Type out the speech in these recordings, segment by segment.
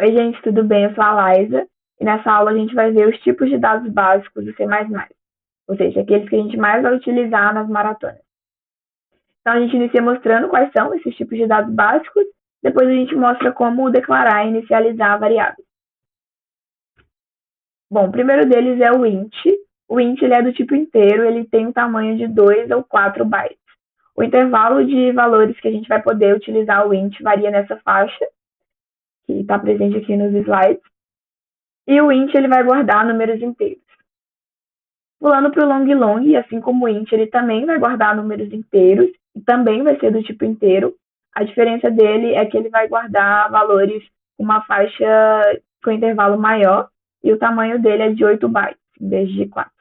Oi, gente, tudo bem? Eu sou a Laísa e nessa aula a gente vai ver os tipos de dados básicos do C++, ou seja, aqueles que a gente mais vai utilizar nas maratonas. Então, a gente inicia mostrando quais são esses tipos de dados básicos, depois a gente mostra como declarar e inicializar variáveis. Bom, o primeiro deles é o int. O int ele é do tipo inteiro, ele tem um tamanho de 2 ou 4 bytes. O intervalo de valores que a gente vai poder utilizar o int varia nessa faixa, que está presente aqui nos slides. E o int ele vai guardar números inteiros. Pulando para o long, assim como o int, ele também vai guardar números inteiros e também vai ser do tipo inteiro. A diferença dele é que ele vai guardar valores com uma faixa com intervalo maior e o tamanho dele é de 8 bytes, em vez de 4.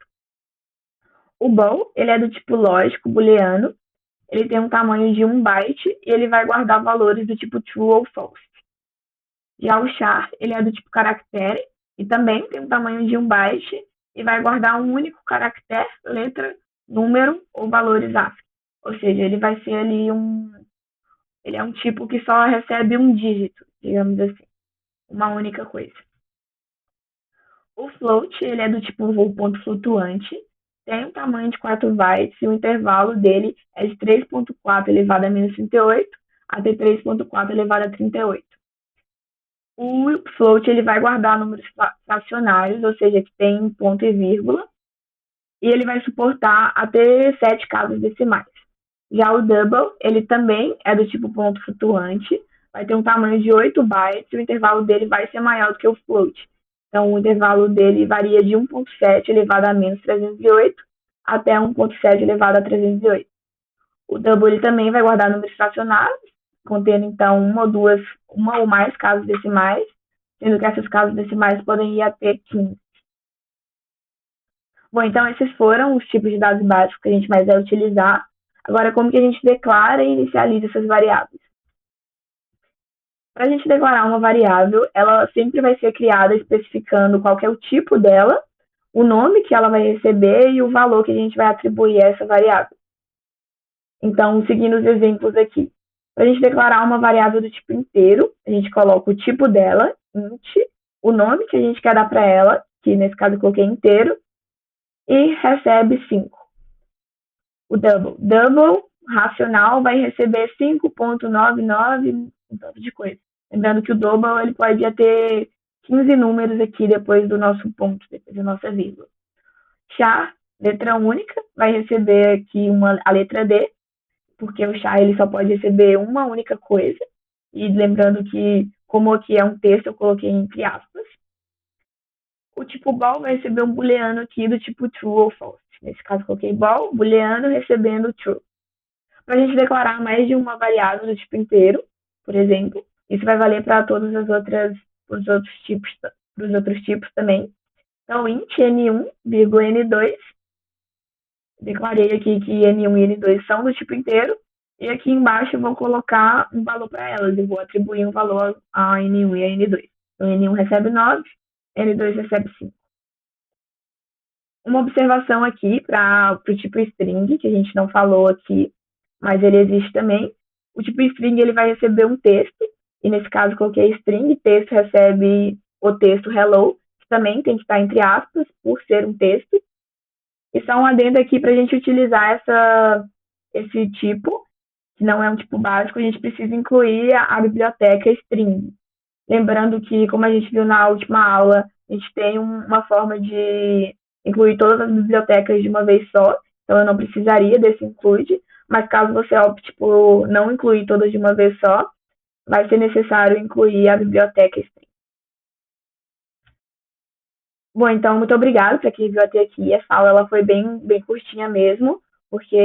O bool, ele é do tipo lógico, booleano. Ele tem um tamanho de 1 byte e ele vai guardar valores do tipo true ou false. Já o char, ele é do tipo caractere e também tem um tamanho de 1 byte e vai guardar um único caractere, letra, número ou valores ASCII. Ou seja, ele vai ser ali ele é um tipo que só recebe um dígito, digamos assim, uma única coisa. O float, ele é do tipo ponto flutuante, tem um tamanho de 4 bytes e o intervalo dele é de 3.4 elevado a menos 38 até 3.4 elevado a 38. O float ele vai guardar números fracionários, ou seja, que tem ponto e vírgula, e ele vai suportar até 7 casas decimais. Já o double, ele também é do tipo ponto flutuante, vai ter um tamanho de 8 bytes e o intervalo dele vai ser maior do que o float. Então, o intervalo dele varia de 1.7 elevado a menos 308 até 1.7 elevado a 308. O double ele também vai guardar números fracionários, contendo, então, uma ou mais casas decimais, sendo que essas casas decimais podem ir até 15. Bom, então esses foram os tipos de dados básicos que a gente mais vai utilizar. Agora, como que a gente declara e inicializa essas variáveis? Para a gente declarar uma variável, ela sempre vai ser criada especificando qual que é o tipo dela, o nome que ela vai receber e o valor que a gente vai atribuir a essa variável. Então, seguindo os exemplos aqui. Para a gente declarar uma variável do tipo inteiro, a gente coloca o tipo dela, int, o nome que a gente quer dar para ela, que nesse caso eu coloquei inteiro, e recebe 5. O double racional vai receber 5.99, um tanto de coisa. Lembrando que o double ele pode ter 15 números aqui depois do nosso ponto, depois da nossa vírgula. Char, letra única, vai receber aqui a letra D, porque o char ele só pode receber uma única coisa. E lembrando que, como aqui é um texto, eu coloquei entre aspas. O tipo bool vai receber um booleano aqui do tipo true ou false. Nesse caso, eu coloquei bool, booleano recebendo true. Para a gente declarar mais de uma variável do tipo inteiro, por exemplo, isso vai valer para todos os outros tipos também. Então, int n1, n2, declarei aqui que n1 e n2 são do tipo inteiro, e aqui embaixo eu vou colocar um valor para elas, eu vou atribuir um valor a n1 e a n2. Então, n1 recebe 9, n2 recebe 5. Uma observação aqui para o tipo string, que a gente não falou aqui, mas ele existe também. O tipo string ele vai receber um texto, e nesse caso coloquei string, texto recebe o texto hello, que também tem que estar entre aspas, por ser um texto. E só um adendo aqui para a gente utilizar esse tipo, que não é um tipo básico, a gente precisa incluir a biblioteca string. Lembrando que, como a gente viu na última aula, a gente tem uma forma de incluir todas as bibliotecas de uma vez só, então eu não precisaria desse include, mas caso você opte por não incluir todas de uma vez só, vai ser necessário incluir a biblioteca string. Bom, então, muito obrigada para quem viu até aqui. Essa aula ela foi bem curtinha mesmo, porque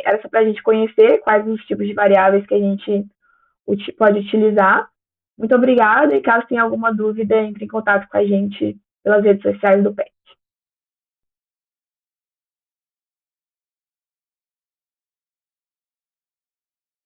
era só para a gente conhecer quais os tipos de variáveis que a gente pode utilizar. Muito obrigada e caso tenha alguma dúvida, entre em contato com a gente pelas redes sociais do PET.